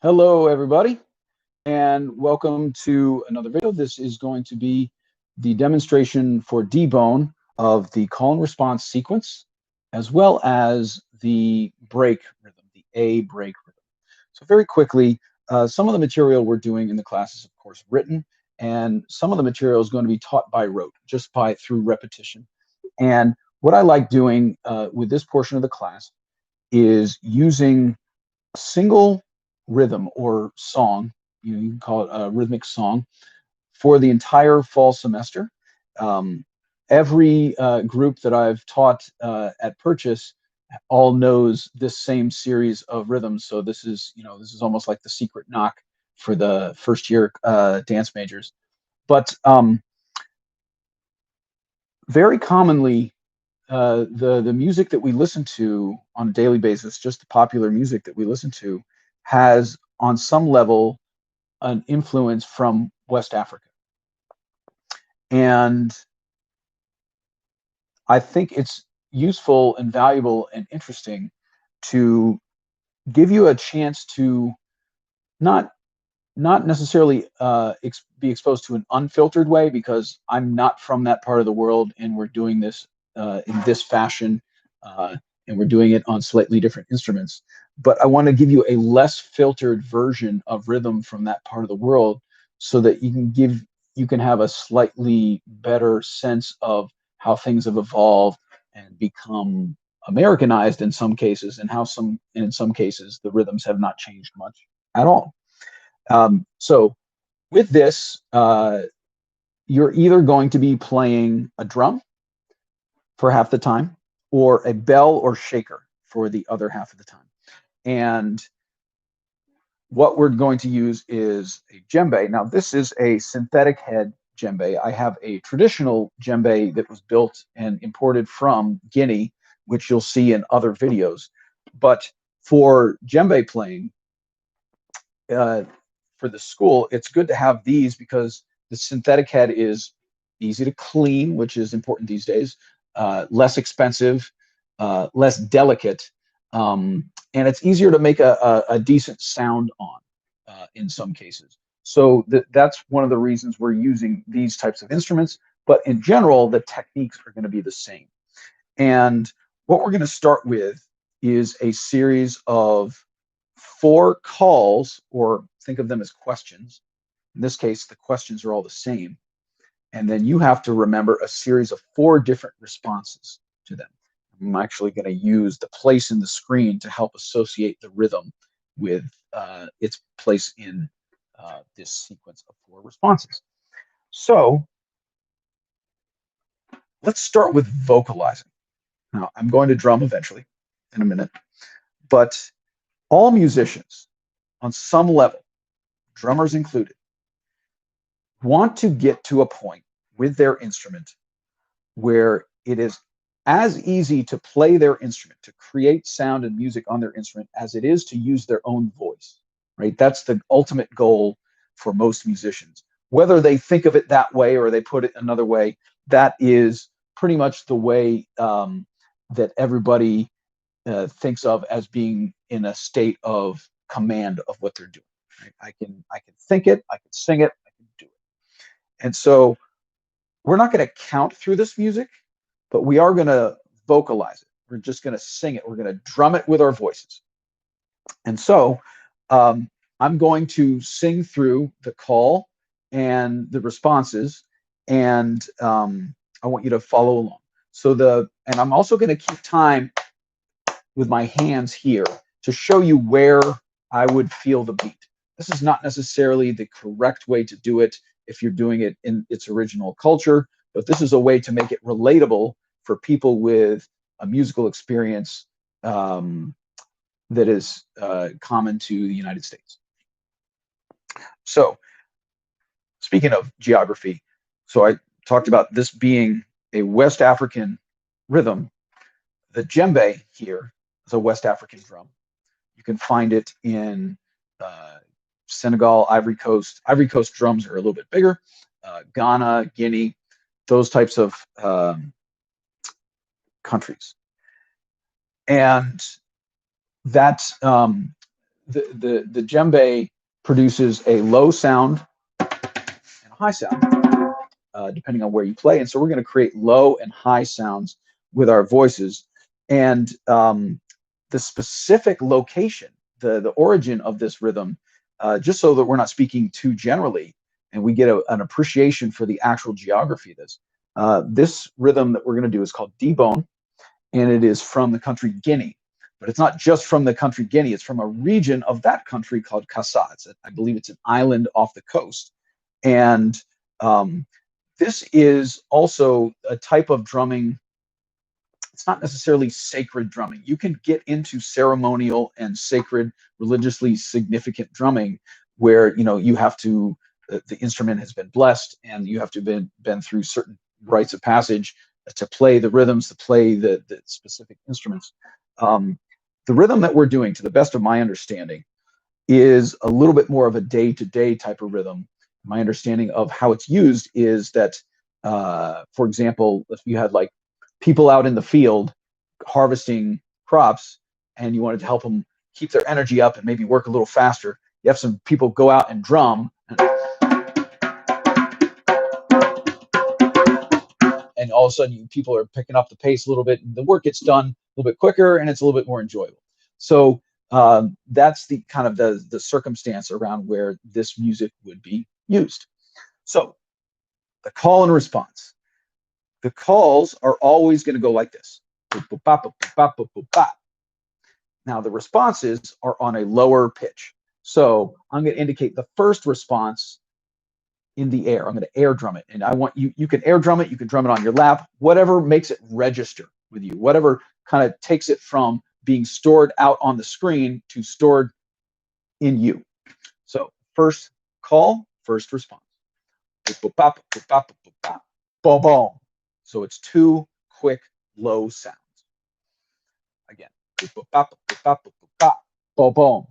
Hello, everybody, and welcome to another video. This is going to be the demonstration for Dibon of the call and response sequence, as well as the break rhythm, the A break rhythm. So very quickly, some of the material we're doing in the class is, of course, written, and some of the material is going to be taught by rote, just by through repetition. And what I like doing with this portion of the class is using a single rhythm or song, you can call it a rhythmic song, for the entire fall semester. Um, every group that I've taught at Purchase all knows this same series of rhythms. So this is almost like the secret knock for the first year dance majors. But very commonly, the music that we listen to on a daily basis, just the popular music that we listen to, has on some level an influence from West Africa. And I think it's useful and valuable and interesting to give you a chance to not not necessarily be exposed to an unfiltered way, because I'm not from that part of the world, and we're doing this in this fashion, uh, and we're doing it on slightly different instruments. But I want to give you a less filtered version of rhythm from that part of the world, so that you can have a slightly better sense of how things have evolved and become Americanized in some cases, and in some cases the rhythms have not changed much at all. So with this, you're either going to be playing a drum for half the time, or a bell or shaker for the other half of the time. And what we're going to use is a djembe. Now, this is a synthetic head djembe. I have a traditional djembe that was built and imported from Guinea, which you'll see in other videos. But for djembe playing, uh, for the school, it's good to have these because the synthetic head is easy to clean, which is important these days, less expensive, less delicate, and it's easier to make a decent sound on in some cases. So that's one of the reasons we're using these types of instruments. But in general, the techniques are going to be the same. And what we're going to start with is a series of four calls, or think of them as questions. In this case, the questions are all the same. And then you have to remember a series of four different responses to them. I'm actually going to use the place in the screen to help associate the rhythm with its place in this sequence of four responses. So let's start with vocalizing. Now, I'm going to drum eventually in a minute, but all musicians on some level, drummers included, want to get to a point with their instrument where it is as easy to play their instrument, to create sound and music on their instrument, as it is to use their own voice, right? That's the ultimate goal for most musicians. Whether they think of it that way or they put it another way, that is pretty much the way that everybody thinks of as being in a state of command of what they're doing. Right? I can think it, I can sing it, I can do it. And so we're not going to count through this music, but we are going to vocalize it. We're just going to sing it. We're going to drum it with our voices. And so I'm going to sing through the call and the responses, and I want you to follow along. And I'm also going to keep time with my hands here to show you where I would feel the beat. This is not necessarily the correct way to do it if you're doing it in its original culture, but this is a way to make it relatable for people with a musical experience that is common to the United States. So, speaking of geography, so I talked about this being a West African rhythm. The djembe here is a West African drum. You can find it in Senegal, Ivory Coast. Ivory Coast drums are a little bit bigger. Ghana, Guinea, those types of countries. And that the djembe produces a low sound and a high sound, depending on where you play. And so we're going to create low and high sounds with our voices. And the specific location, the origin of this rhythm, just so that we're not speaking too generally and we get an appreciation for the actual geography of this. This rhythm that we're going to do is called Dibon, and it is from the country Guinea. But it's not just from the country Guinea, it's from a region of that country called Kassa. I believe it's an island off the coast. And this is also a type of drumming. It's not necessarily sacred drumming. You can get into ceremonial and sacred, religiously significant drumming where, you know, you have to, the instrument has been blessed and you have to been through certain rites of passage to play the rhythms, to play the specific instruments. The rhythm that we're doing, to the best of my understanding, is a little bit more of a day-to-day type of rhythm. My understanding of how it's used is that, for example, if you had like people out in the field harvesting crops and you wanted to help them keep their energy up and maybe work a little faster, you have some people go out and drum, and all of a sudden people are picking up the pace a little bit and the work gets done a little bit quicker and it's a little bit more enjoyable. So that's the kind of the circumstance around where this music would be used. So the call and response. The calls are always going to go like this. Now the responses are on a lower pitch. So I'm going to indicate the first response in the air. I'm going to air drum it. And I want you can air drum it, you can drum it on your lap, whatever makes it register with you, whatever kind of takes it from being stored out on the screen to stored in you. So first call, first response. Boom, boom. So it's two quick, low sounds. Again, boom, boom.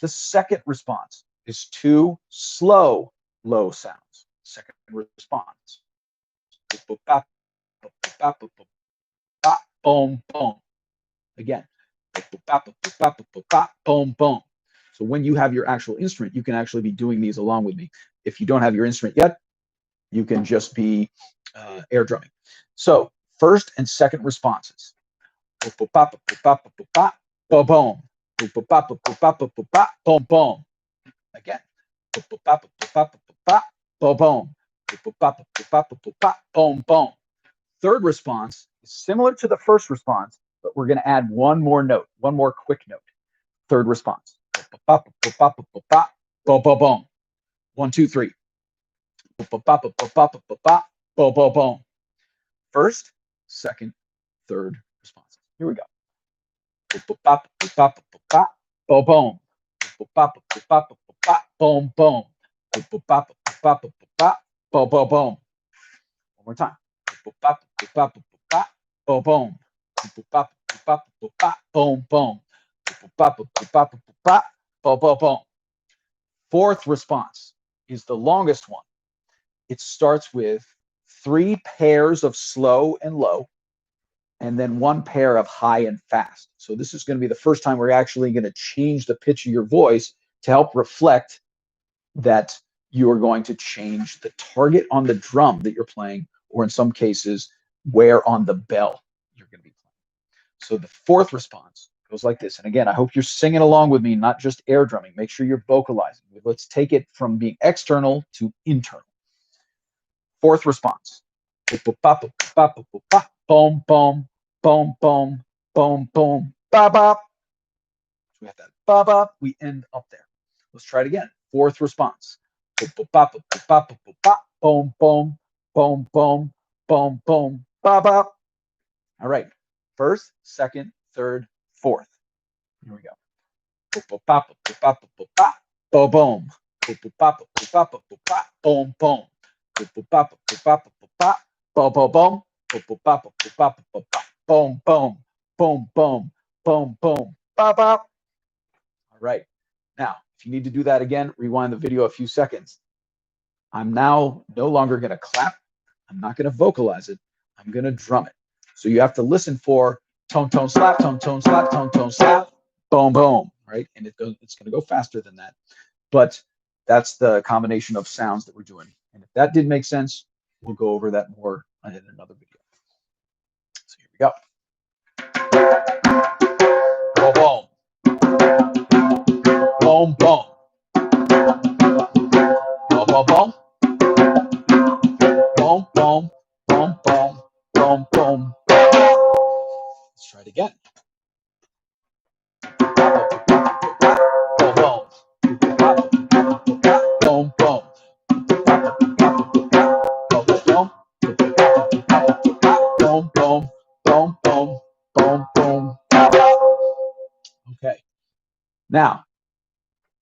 The second response is two slow, low sounds. Second response. Boom, boom. Again, boom, boom. So when you have your actual instrument, you can actually be doing these along with me. If you don't have your instrument yet, you can just be air drumming. So first and second responses. Boom, boom. Boom, boom. Again. Boom, boom. Boom, boom. Third response is similar to the first response, but we're going to add one more note, one more quick note. Third response. Boom, boom, boom. 1, 2, 3. Boom, boom, boom. First, second, third response. Here we go. Boom, boom. Boom, boom. Boom, boom, boom. One more time. Boom, boom. Boom, boom. Boom, boom, boom. Fourth response is the longest one. It starts with 3 pairs of slow and low, and then 1 pair of high and fast. So this is going to be the first time we're actually going to change the pitch of your voice to help reflect that you are going to change the target on the drum that you're playing, or in some cases, where on the bell you're going to be playing. So the fourth response goes like this. And again, I hope you're singing along with me, not just air drumming. Make sure you're vocalizing. Let's take it from being external to internal. Fourth response. Boom, boom, boom, boom, boom, boom, ba ba. We have that ba ba. We end up there. Let's try it again. Fourth response. Boom, boom, boom, boom, boom, boom, ba ba. All right. First, second, third, fourth. Here we go. Boom, boom, boom, boom, boom. Boom, boom, boom. Boom, boom, boom, boom, boom, boom, bop, bop. All right. Now, if you need to do that again, rewind the video a few seconds. I'm now no longer going to clap. I'm not going to vocalize it. I'm going to drum it. So you have to listen for tone, tone, slap, tone, tone, slap, tone, tone, slap, boom, boom. right? And it's going to go faster than that. But that's the combination of sounds that we're doing. And if that didn't make sense, we'll go over that more in another video. So here we go. Boom, boom, boom, boom, boom, boom, boom. Boom, boom, boom, boom, boom, boom. Let's try it again. Boom, boom. Boom, boom. Boom, boom, boom, boom, boom, boom. Okay. Now,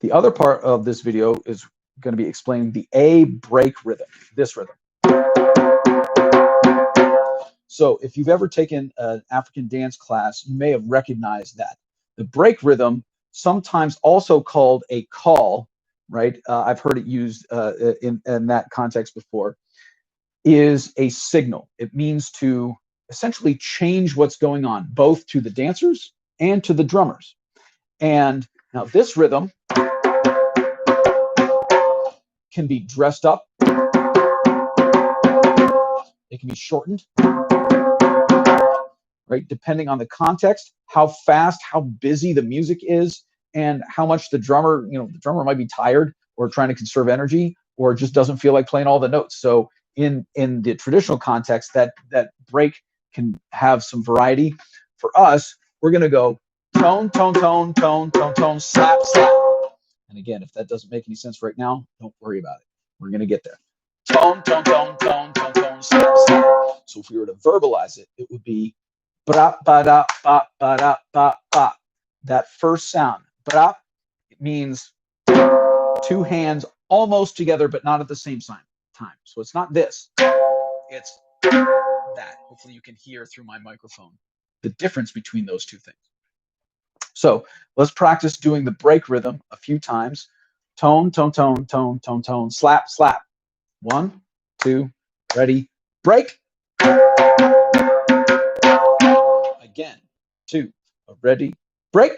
the other part of this video is going to be explaining the A break rhythm, this rhythm. So if you've ever taken an African dance class, you may have recognized that. The break rhythm, sometimes also called a call, right? I've heard it used in that context before, is a signal. It means to essentially change what's going on, both to the dancers and to the drummers. And now this rhythm can be dressed up. It can be shortened, right? Depending on the context, how fast, how busy the music is, and how much the drummer might be tired or trying to conserve energy, or just doesn't feel like playing all the notes. So in the traditional context, that break can have some variety. For us, we're going to go tone, tone, tone, tone, tone, tone, slap, slap. And again, if that doesn't make any sense right now, don't worry about it. We're going to get there. Tone, tone, tone, tone, tone, tone, slap, slap. So if we were to verbalize it, it would be bra, ba, da, ba, ba, da, ba, ba. That first sound, bra, it means two hands almost together, but not at the same time. So it's not this, it's that. Hopefully you can hear through my microphone the difference between those two things. So let's practice doing the break rhythm a few times. Tone, tone, tone, tone, tone, tone, slap, slap. 1, 2, ready, break. Again, 2, ready, break.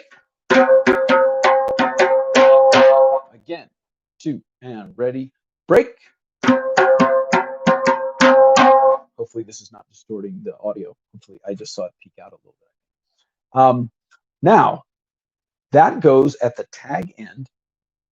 Again, 2, and ready, break. Hopefully this is not distorting the audio. Hopefully I just saw it peek out a little bit. Now, that goes at the tag end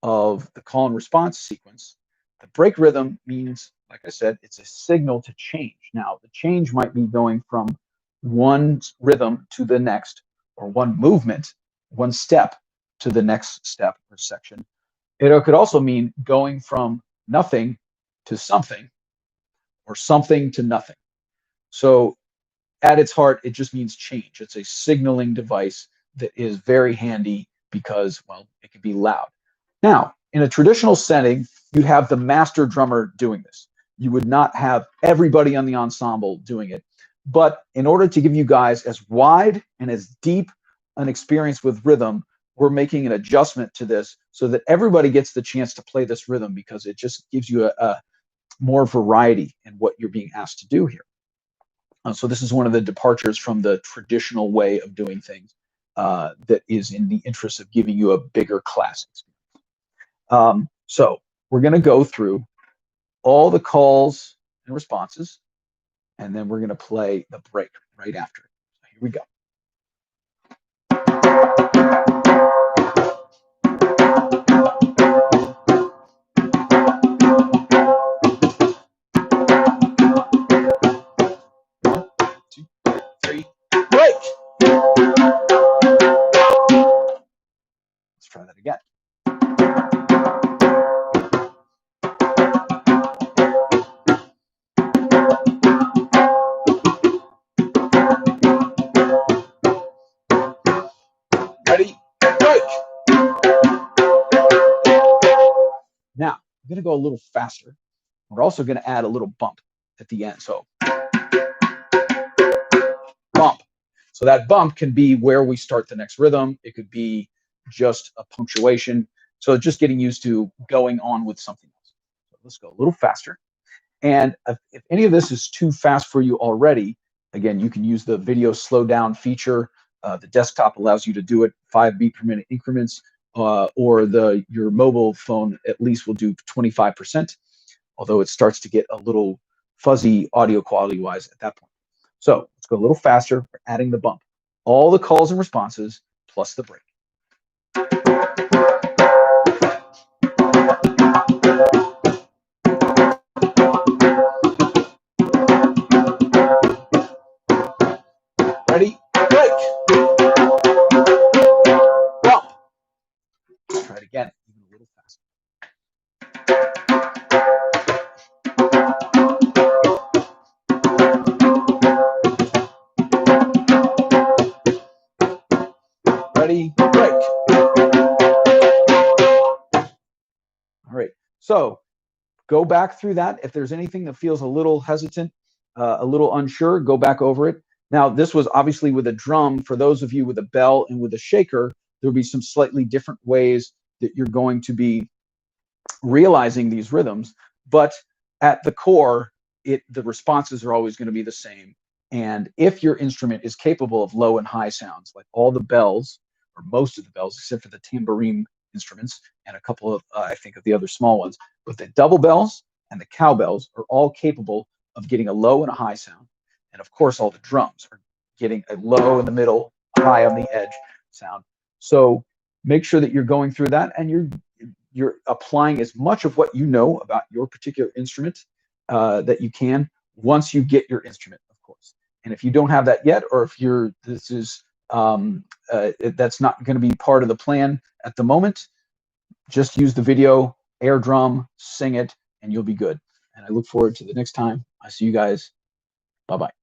of the call and response sequence. The break rhythm means, like I said, it's a signal to change. Now, the change might be going from one rhythm to the next, or one movement, one step to the next step or section. It could also mean going from nothing to something, or something to nothing. So at its heart, it just means change. It's a signaling device that is very handy because, well, it can be loud. Now, in a traditional setting, you'd have the master drummer doing this. You would not have everybody on the ensemble doing it. But in order to give you guys as wide and as deep an experience with rhythm, we're making an adjustment to this so that everybody gets the chance to play this rhythm, because it just gives you a more variety in what you're being asked to do here. So this is one of the departures from the traditional way of doing things that is in the interest of giving you a bigger class experience. So we're going to go through all the calls and responses, and then we're going to play the break right after it. So here we go. Break. Let's try that again. Ready? Break. Now, I'm going to go a little faster. We're also going to add a little bump at the end. So bump. So that bump can be where we start the next rhythm. It could be just a punctuation. So just getting used to going on with something else. So let's go a little faster. And if any of this is too fast for you already, again, you can use the video slow down feature The desktop allows you to do it 5 beat per minute increments, or your mobile phone at least will do 25%, although it starts to get a little fuzzy audio quality wise at that point. So let's go a little faster. We're adding the bump. All the calls and responses plus the break. Ready? Break. Bump. Let's try it again, even a little faster. Ready? Break. All right. So go back through that. If there's anything that feels a little hesitant, a little unsure, go back over it. Now, this was obviously with a drum. For those of you with a bell and with a shaker, there'll be some slightly different ways that you're going to be realizing these rhythms. But at the core, the responses are always going to be the same. And if your instrument is capable of low and high sounds, like all the bells, or most of the bells, except for the tambourine instruments and a couple of, I think, of the other small ones, but the double bells and the cowbells are all capable of getting a low and a high sound. And of course, all the drums are getting a low in the middle, high on the edge sound. So make sure that you're going through that and you're applying as much of what you know about your particular instrument that you can once you get your instrument, of course. And if you don't have that yet, or if that's not going to be part of the plan at the moment, just use the video, air drum, sing it, and you'll be good. And I look forward to the next time I see you guys. Bye-bye.